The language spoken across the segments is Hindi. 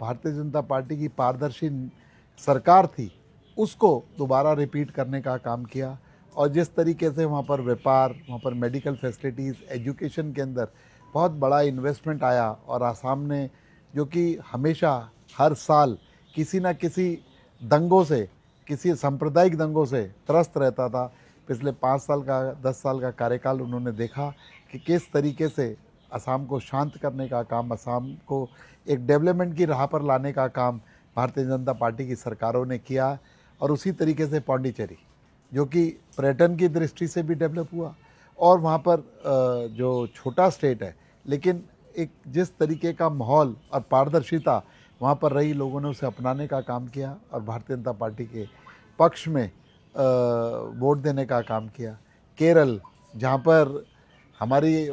भारतीय जनता पार्टी की पारदर्शी सरकार थी उसको दोबारा रिपीट करने का काम किया। और जिस तरीके से वहाँ पर व्यापार, वहाँ पर मेडिकल फैसिलिटीज़, एजुकेशन के अंदर बहुत बड़ा इन्वेस्टमेंट आया, और आसाम ने जो कि हमेशा हर साल किसी न किसी दंगों से, किसी सांप्रदायिक दंगों से त्रस्त रहता था, पिछले 5 साल का 10 साल का कार्यकाल उन्होंने देखा कि किस तरीके से असम को शांत करने का काम, असम को एक डेवलपमेंट की राह पर लाने का काम भारतीय जनता पार्टी की सरकारों ने किया। और उसी तरीके से पौंडीचेरी जो कि पर्यटन की दृष्टि से भी डेवलप हुआ, और वहाँ पर जो छोटा स्टेट है लेकिन एक जिस तरीके का माहौल और पारदर्शिता वहाँ पर रही, लोगों ने उसे अपनाने का काम किया और भारतीय जनता पार्टी के पक्ष में वोट देने का काम किया। केरल, जहाँ पर हमारी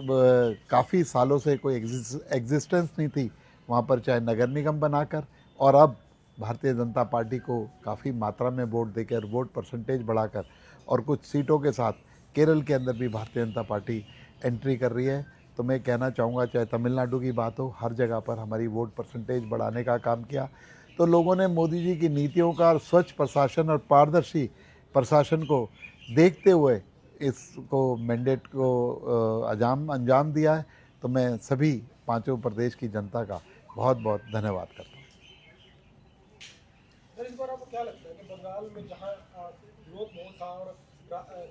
काफ़ी सालों से कोई एग्जिस्टेंस नहीं थी, वहाँ पर चाहे नगर निगम बनाकर, और अब भारतीय जनता पार्टी को काफ़ी मात्रा में वोट देकर, वोट परसेंटेज बढ़ाकर, और कुछ सीटों के साथ केरल के अंदर भी भारतीय जनता पार्टी एंट्री कर रही है। तो मैं कहना चाहूँगा, चाहे तमिलनाडु की बात हो, हर जगह पर हमारी वोट परसेंटेज बढ़ाने का काम किया। तो लोगों ने मोदी जी की नीतियों का, स्वच्छ प्रशासन और पारदर्शी प्रशासन को देखते हुए इसको मैंडेट को अंजाम दिया है। तो मैं सभी 5 प्रदेश की जनता का बहुत बहुत धन्यवाद करता हूँ। सर, इस बार आपको क्या लगता है कि बंगाल में जहाँ विरोध बहुत था और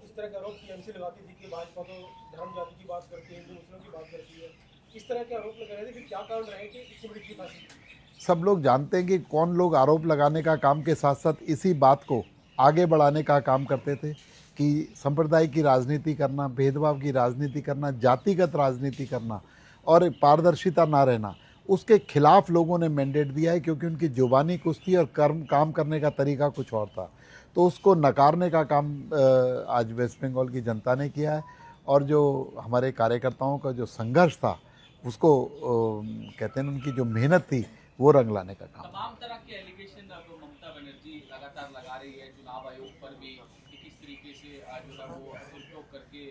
इस तरह के आरोप टीएमसी लगाती थी कि भाजपा तो धर्म जाति की बात करती है, हिंदू मुस्लिम की बात करती है, इस तरह के आरोप लगा रहे थे, फिर क्या कारण रहे कि इतनी बड़ी जीत हासिल की? सब लोग जानते हैं कि कौन लोग आरोप लगाने का काम के साथ साथ इसी बात को आगे बढ़ाने का काम करते थे कि संप्रदाय की राजनीति करना, भेदभाव की राजनीति करना, जातिगत राजनीति करना और पारदर्शिता ना रहना, उसके खिलाफ लोगों ने मैंडेट दिया है, क्योंकि उनकी जुबानी कुछ थी और काम करने का तरीका कुछ और था। तो उसको नकारने का काम आज वेस्ट बंगाल की जनता ने किया है, और जो हमारे कार्यकर्ताओं का जो संघर्ष था उसको कहते हैं उनकी जो मेहनत थी वो रंग लाने का काम। तमाम तरह के एलिगेशन अब ममता बनर्जी लगातार लगा रही है, चुनाव आयोग पर भी कि किस तरीके से जो है वो दुरुपयोग करके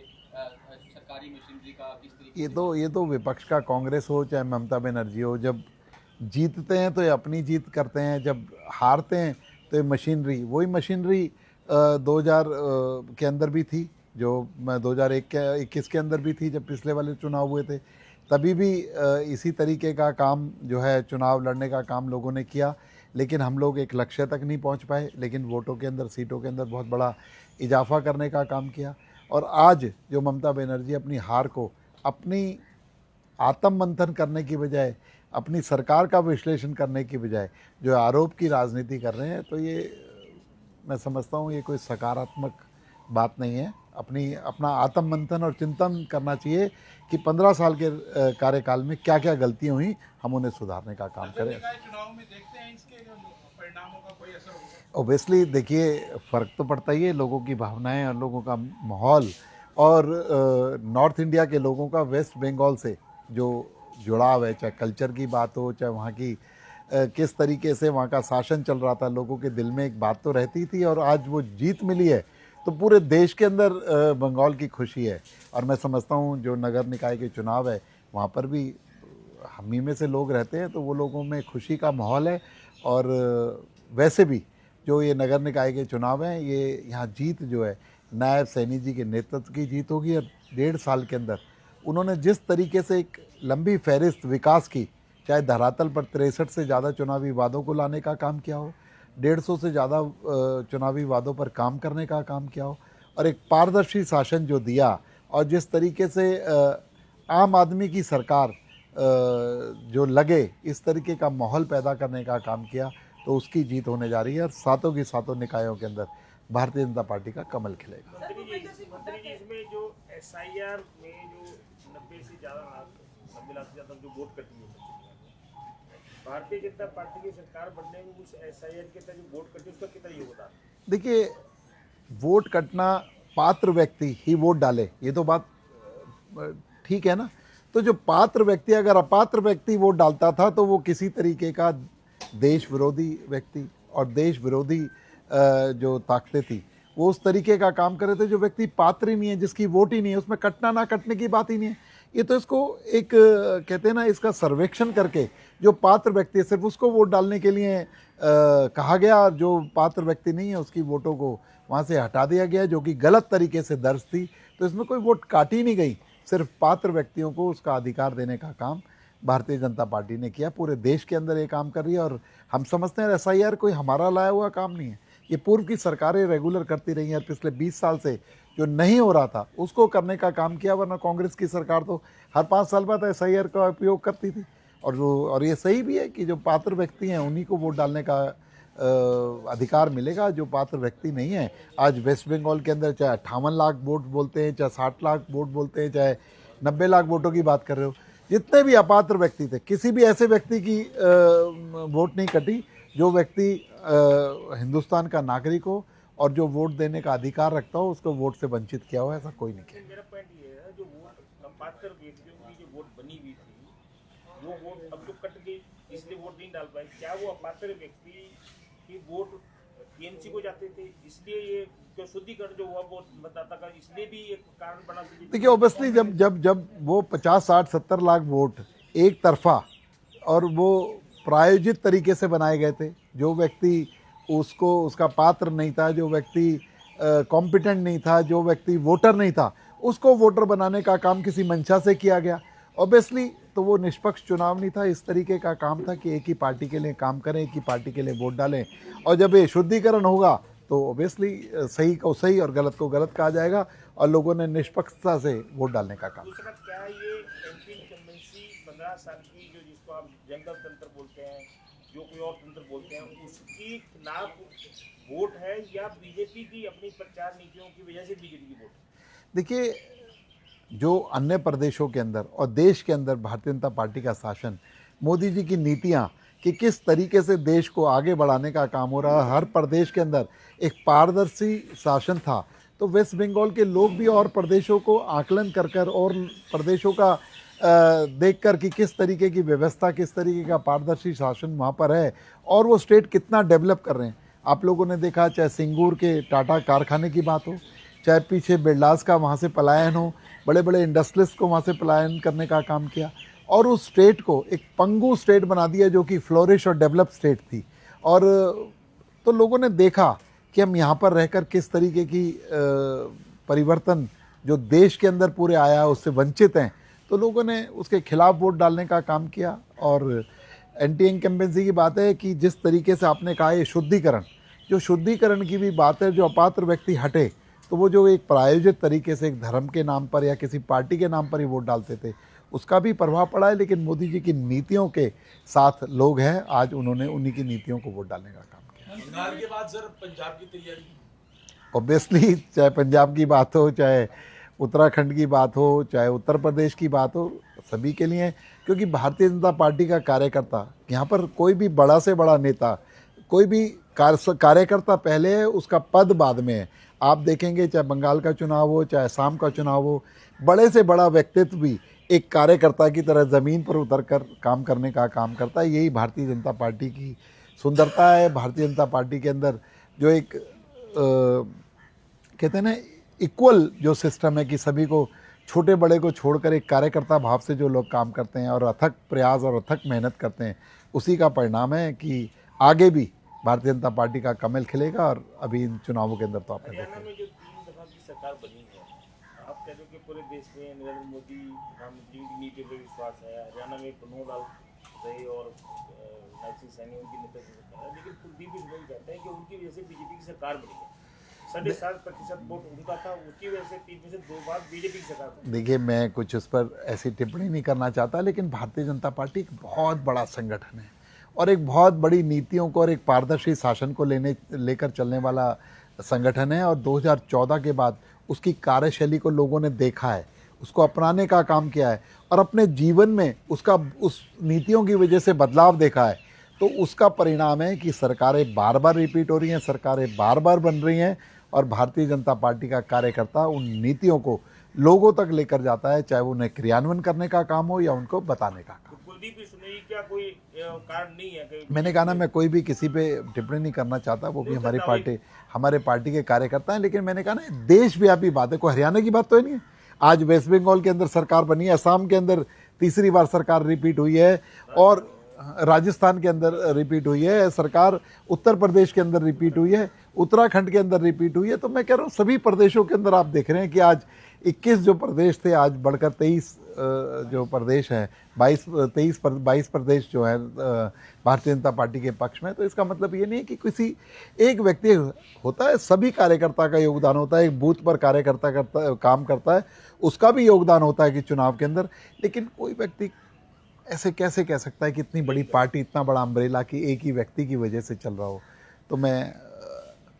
सरकारी मशीनरी का किस तरीके ये तो विपक्ष का कांग्रेस हो चाहे ममता बनर्जी हो, जब जीतते हैं तो ये अपनी जीत करते हैं, जब हारते हैं तो ये मशीनरी, वही मशीनरी 2000 के अंदर भी थी, जो 2021 के अंदर भी थी, जब पिछले वाले चुनाव हुए थे तभी भी इसी तरीके का काम जो है चुनाव लड़ने का काम लोगों ने किया। लेकिन हम लोग एक लक्ष्य तक नहीं पहुंच पाए, लेकिन वोटों के अंदर, सीटों के अंदर बहुत बड़ा इजाफा करने का काम किया। और आज जो ममता बनर्जी अपनी हार को अपनी आत्म मंथन करने की बजाय, अपनी सरकार का विश्लेषण करने की बजाय जो आरोप की राजनीति कर रहे हैं, तो ये मैं समझता हूँ ये कोई सकारात्मक बात नहीं है। अपना आत्म मंथन और चिंतन करना चाहिए कि 15 साल के कार्यकाल में क्या क्या गलतियाँ हुई, हम उन्हें सुधारने का काम करें। चुनाव में देखते हैं इसके परिणामों का कोई असर होगा? ओबियसली देखिए, फ़र्क तो पड़ता ही है, लोगों की भावनाएं और लोगों का माहौल, और नॉर्थ इंडिया के लोगों का वेस्ट बंगाल से जो जुड़ाव है, चाहे कल्चर की बात हो, चाहे वहाँ की किस तरीके से वहाँ का शासन चल रहा था, लोगों के दिल में एक बात तो रहती थी, और आज वो जीत मिली है तो पूरे देश के अंदर बंगाल की खुशी है। और मैं समझता हूँ जो नगर निकाय के चुनाव है वहाँ पर भी हम ही में से लोग रहते हैं, तो वो लोगों में खुशी का माहौल है। और वैसे भी जो ये नगर निकाय के चुनाव हैं, ये यहाँ जीत जो है नायब सैनी जी के नेतृत्व की जीत होगी। और 1.5 साल के अंदर उन्होंने जिस तरीके से एक लंबी फहरिस्त विकास की, चाहे धरातल पर 63 से ज़्यादा चुनावी वादों को लाने का काम किया हो, 150 से ज़्यादा चुनावी वादों पर काम करने का काम किया हो, और एक पारदर्शी शासन जो दिया, और जिस तरीके से आम आदमी की सरकार जो लगे, इस तरीके का माहौल पैदा करने का काम किया, तो उसकी जीत होने जा रही है। और सातों की सातों निकायों के अंदर भारतीय जनता पार्टी का कमल खिलेगा। मंत्री जी, इसमें जो SIR में जो 90 से ज़्यादा 90 लाख से ज़्यादा जो वोट कटी है, भारतीय जनता पार्टी की सरकार बनने में उस SIR के तहत जो वोट कटी उसका कितना योगदान? देखिए, वोट कटना, पात्र व्यक्ति ही वोट डाले, ये तो बात ठीक है ना। तो जो पात्र व्यक्ति, अगर अपात्र व्यक्ति वोट डालता था तो वो किसी तरीके का देश विरोधी व्यक्ति और देश विरोधी जो ताकतें थी वो उस तरीके का काम कर रहे थे। जो व्यक्ति पात्र ही नहीं है, जिसकी वोट ही नहीं है, उसमें कटना ना कटने की बात ही नहीं है। ये तो इसको एक कहते हैं ना, इसका सर्वेक्षण करके जो पात्र व्यक्ति है सिर्फ उसको वोट डालने के लिए कहा गया, और जो पात्र व्यक्ति नहीं है उसकी वोटों को वहाँ से हटा दिया गया, जो कि गलत तरीके से दर्ज थी। तो इसमें कोई वोट काटी नहीं गई, सिर्फ पात्र व्यक्तियों को उसका अधिकार देने का काम भारतीय जनता पार्टी ने किया। पूरे देश के अंदर ये काम कर रही है, और हम समझते हैं SIR कोई हमारा लाया हुआ काम नहीं है, ये पूर्व की सरकारें रेगुलर करती रही हैं, और पिछले 20 साल से जो नहीं हो रहा था उसको करने का काम किया। वरना कांग्रेस की सरकार तो हर 5 साल बाद SIR का उपयोग करती थी, और ये सही भी है कि जो पात्र व्यक्ति हैं उन्हीं को वोट डालने का अधिकार मिलेगा। जो पात्र व्यक्ति नहीं है, आज वेस्ट बंगाल के अंदर चाहे 58 लाख वोट बोलते हैं, चाहे 60 लाख वोट बोलते हैं, चाहे 90 लाख वोटों की बात कर रहे हो, जितने भी अपात्र व्यक्ति थे, किसी भी ऐसे व्यक्ति की वोट नहीं कटी जो व्यक्ति हिंदुस्तान का नागरिक हो और जो वोट देने का अधिकार रखता हो, उसको वोट से वंचित किया हो, ऐसा कोई नहीं किया। मेरा पॉइंट ये है, जो वोट अपात्र व्यक्तियों की जो वोट बनी हुई थी, वो वोट अब जो कट गई इसलिए वोट नहीं डाल पाए। क्या वो अपात्र व्यक्ति की वोट टीएमसी को जाते थे, इसलिए ये जो शुद्धिकरण जो हुआ वो मतदाता का, इसलिए भी एक कारण बना। देखिए ऑब्वियसली जब वो 50, 60, 70 लाख वोट एक तरफा और वो प्रायोजित तरीके से बनाए गए थे, जो व्यक्ति उसका पात्र नहीं था, जो व्यक्ति कॉम्पिटेंट नहीं था, जो व्यक्ति वोटर नहीं था, उसको वोटर बनाने का काम किसी मंशा से किया गया। ऑब्वियसली तो वो निष्पक्ष चुनाव नहीं था, इस तरीके का काम था कि एक ही पार्टी के लिए काम करें, एक ही पार्टी के लिए वोट डालें, और जब ये शुद्धिकरण होगा तो ऑब्वियसली सही को सही और गलत को गलत कहा जाएगा, और लोगों ने निष्पक्षता से वोट डालने का काम। दूसरा क्या ये एंटी इनकम्बेंसी 15 साल की, जो जिसको आप जंगल तंत्र बोलते हैं, जो कोई और तंत्र बोलते हैं, उसकी खिलाफ वोट है, या बीजेपी की अपनी प्रचार नीतियों की वजह से बीजेपी की वोट? देखिए, जो अन्य प्रदेशों के अंदर और देश के अंदर भारतीय जनता पार्टी का शासन, मोदी जी की नीतियाँ कि किस तरीके से देश को आगे बढ़ाने का काम हो रहा है, हर प्रदेश के अंदर एक पारदर्शी शासन था। तो वेस्ट बंगाल के लोग भी और प्रदेशों को आकलन कर और प्रदेशों का देखकर कि किस तरीके की व्यवस्था, किस तरीके का पारदर्शी शासन वहाँ पर है, और वो स्टेट कितना डेवलप कर रहे हैं। आप लोगों ने देखा, चाहे सिंगूर के टाटा कारखाने की बात हो, चाहे पीछे बिरलास का वहाँ से पलायन हो, बड़े बड़े इंडस्ट्रियलिस्ट को वहाँ से पलायन करने का काम किया, और उस स्टेट को एक पंगु स्टेट बना दिया जो कि फ्लोरिश और डेवलप स्टेट थी। और तो लोगों ने देखा कि हम यहाँ पर रहकर किस तरीके की परिवर्तन जो देश के अंदर पूरे आया है उससे वंचित हैं, तो लोगों ने उसके खिलाफ वोट डालने का काम किया। और एंटी इनकम्बेंसी की बात है कि जिस तरीके से आपने कहा ये शुद्धिकरण, जो शुद्धिकरण की भी बात है, जो अपात्र व्यक्ति हटे, तो वो जो एक प्रायोजित तरीके से एक धर्म के नाम पर या किसी पार्टी के नाम पर ही वोट डालते थे, उसका भी प्रभाव पड़ा है। लेकिन मोदी जी की नीतियों के साथ लोग हैं, आज उन्होंने उन्हीं की नीतियों को वोट डालने का काम किया। बंगाल के बाद सर पंजाब की तैयारी, ऑब्वियसली चाहे पंजाब की बात हो, चाहे उत्तराखंड की बात हो, चाहे उत्तर प्रदेश की बात हो, सभी के लिए, क्योंकि भारतीय जनता पार्टी का कार्यकर्ता, यहाँ पर कोई भी बड़ा से बड़ा नेता, कोई भी कार्यकर्ता पहले है, उसका पद बाद में है। आप देखेंगे चाहे बंगाल का चुनाव हो, चाहे असम का चुनाव हो, बड़े से बड़ा व्यक्तित्व भी एक कार्यकर्ता की तरह ज़मीन पर उतरकर काम करने का काम करता है। यही भारतीय जनता पार्टी की सुंदरता है। भारतीय जनता पार्टी के अंदर जो एक कहते हैं ना इक्वल जो सिस्टम है कि सभी को, छोटे बड़े को छोड़कर एक कार्यकर्ता भाव से जो लोग काम करते हैं और अथक प्रयास और अथक मेहनत करते हैं, उसी का परिणाम है कि आगे भी भारतीय जनता पार्टी का कमल खिलेगा। और अभी इन चुनावों के अंदर तो आपने देखा, हरियाणा में जो 3 दफा की सरकार बनी है, आप कह रहे हो कि पूरे देश में नरेंद्र मोदी प्रधानमंत्री की नीति पर विश्वास है। हरियाणा में मनोहर लाल रहे और नायब सिंह सैनी उनकी नेतृत्व सरकार है, लेकिन कुलदीप सिंह कहते हैं कि उनकी वजह से बीजेपी की सरकार बनी है। 7.5% वोट उनका था, उसकी वजह से 3 में से 2 बार बीजेपी की सरकार बनी। देखिए मैं कुछ उस पर ऐसी टिप्पणी नहीं करना चाहता, लेकिन भारतीय जनता पार्टी एक बहुत बड़ा संगठन है और एक बहुत बड़ी नीतियों को और एक पारदर्शी शासन को लेकर चलने वाला संगठन है। और 2014 के बाद उसकी कार्यशैली को लोगों ने देखा है, उसको अपनाने का काम किया है और अपने जीवन में उस नीतियों की वजह से बदलाव देखा है। तो उसका परिणाम है कि सरकारें बार बार रिपीट हो रही हैं, सरकारें बार बार बन रही हैं, और भारतीय जनता पार्टी का कार्यकर्ता उन नीतियों को लोगों तक लेकर जाता है, चाहे वो उन्हें क्रियान्वयन करने का काम हो या उनको बताने का काम। कुलदीप सुनेगी क्या कोई कारण नहीं है कि मैंने कहा ना, मैं कोई भी किसी पे टिप्पणी नहीं करना चाहता, वो भी हमारे पार्टी के कार्यकर्ता हैं। लेकिन मैंने कहा ना, देशव्यापी बात है, कोई हरियाणा की बात तो नहीं है। आज वेस्ट बंगाल के अंदर सरकार बनी है, असम के अंदर तीसरी बार सरकार रिपीट हुई है, और राजस्थान के अंदर रिपीट हुई है, सरकार उत्तर प्रदेश के अंदर रिपीट हुई है, उत्तराखंड के अंदर रिपीट हुई है। तो मैं कह रहा हूँ सभी प्रदेशों के अंदर आप देख रहे हैं कि आज 21 जो प्रदेश थे आज बढ़कर 23 जो प्रदेश हैं, 22 प्रदेश जो हैं भारतीय जनता पार्टी के पक्ष में। तो इसका मतलब ये नहीं है कि किसी एक व्यक्ति होता है, सभी कार्यकर्ता का योगदान होता है। एक बूथ पर कार्यकर्ता काम करता है, उसका भी योगदान होता है कि चुनाव के अंदर। लेकिन कोई व्यक्ति ऐसे कैसे कह सकता है कि इतनी बड़ी पार्टी, इतना बड़ा अम्ब्रेला की एक ही व्यक्ति की वजह से चल रहा हो। तो मैं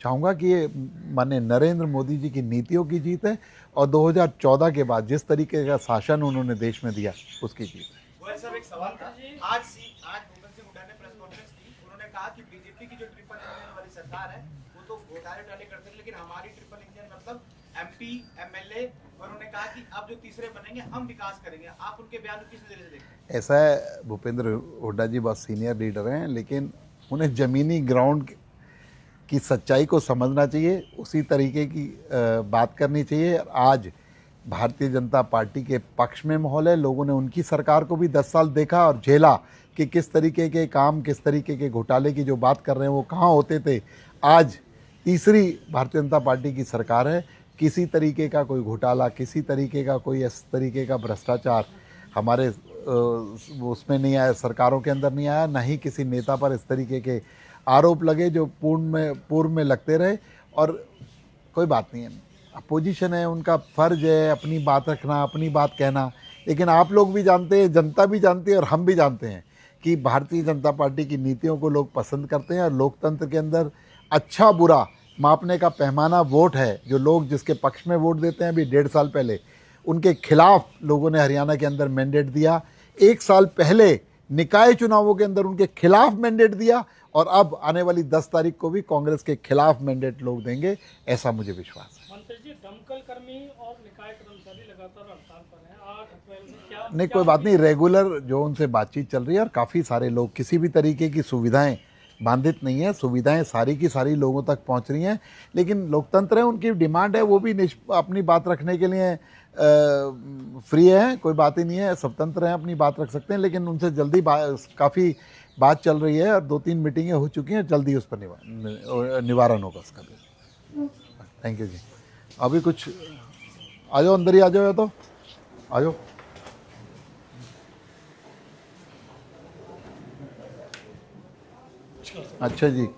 चाहूँगा कि ये माननीय नरेंद्र मोदी जी की नीतियों की जीत है और 2014 के बाद जिस तरीके का शासन उन्होंने देश में दिया उसकी जीत है। गोयल साहब, एक सवाल था। आज भूपेंद्र सिंह हुड्डा ने प्रेस कॉन्फ्रेंस की, उन्होंने कहा कि बीजेपी की जो ट्रिपल इंजन वाली सरकार है वो तो घोटाले करते हैं, लेकिन हमारी ट्रिपल इंजन मतलब एमपी, एमएलए, और उन्होंने कहा कि अब जो तीसरे बनेंगे हम विकास करेंगे। आप उनके बयान को किस नजरिए से देखते हैं? ऐसा है, भूपेंद्र हुड्डा जी बहुत सीनियर लीडर हैं, लेकिन उन्हें जमीनी ग्राउंड की सच्चाई को समझना चाहिए, उसी तरीके की बात करनी चाहिए। आज भारतीय जनता पार्टी के पक्ष में माहौल है। लोगों ने उनकी सरकार को भी 10 साल देखा और झेला कि किस तरीके के काम, किस तरीके के घोटाले की जो बात कर रहे हैं वो कहाँ होते थे। आज तीसरी भारतीय जनता पार्टी की सरकार है, किसी तरीके का कोई घोटाला, किसी तरीके का कोई इस तरीके का भ्रष्टाचार हमारे उसमें नहीं आया, सरकारों के अंदर नहीं आया। ना ही किसी नेता पर इस तरीके के आरोप लगे जो पूर्व में लगते रहे। और कोई बात नहीं है, अपोजिशन है, उनका फ़र्ज है अपनी बात रखना, अपनी बात कहना। लेकिन आप लोग भी जानते हैं, जनता भी जानती है और हम भी जानते हैं कि भारतीय जनता पार्टी की नीतियों को लोग पसंद करते हैं। और लोकतंत्र के अंदर अच्छा बुरा मापने का पैमाना वोट है। जो लोग जिसके पक्ष में वोट देते हैं, अभी 1.5 साल पहले उनके खिलाफ लोगों ने हरियाणा के अंदर मैंडेट दिया। 1 साल पहले निकाय चुनावों के अंदर उनके खिलाफ मैंडेट दिया और अब आने वाली 10 तारीख को भी कांग्रेस के खिलाफ मैंडेट लोग देंगे, ऐसा मुझे विश्वास है। मंत्री जी, दमकल कर्मी और निकाय कर्मचारी लगातार हड़ताल पर हैं 8 अप्रैल से, क्या नहीं, कोई बात नहीं, रेगुलर जो उनसे बातचीत चल रही है और काफ़ी सारे लोग, किसी भी तरीके की सुविधाएं बाधित नहीं है, सुविधाएं सारी की सारी लोगों तक पहुंच रही हैं। लेकिन लोकतंत्र है, उनकी डिमांड है, वो भी अपनी बात रखने के लिए फ्री है, कोई बात ही नहीं है, स्वतंत्र हैं, अपनी बात रख सकते हैं। लेकिन उनसे जल्दी काफ़ी बात चल रही है और 2-3 मीटिंगें हो चुकी हैं, जल्दी उस पर निवारण होगा उसका भी। थैंक यू जी। अभी कुछ आ जाओ, अंदर ही आ जाओ, या तो आ जाओ। अच्छा जी।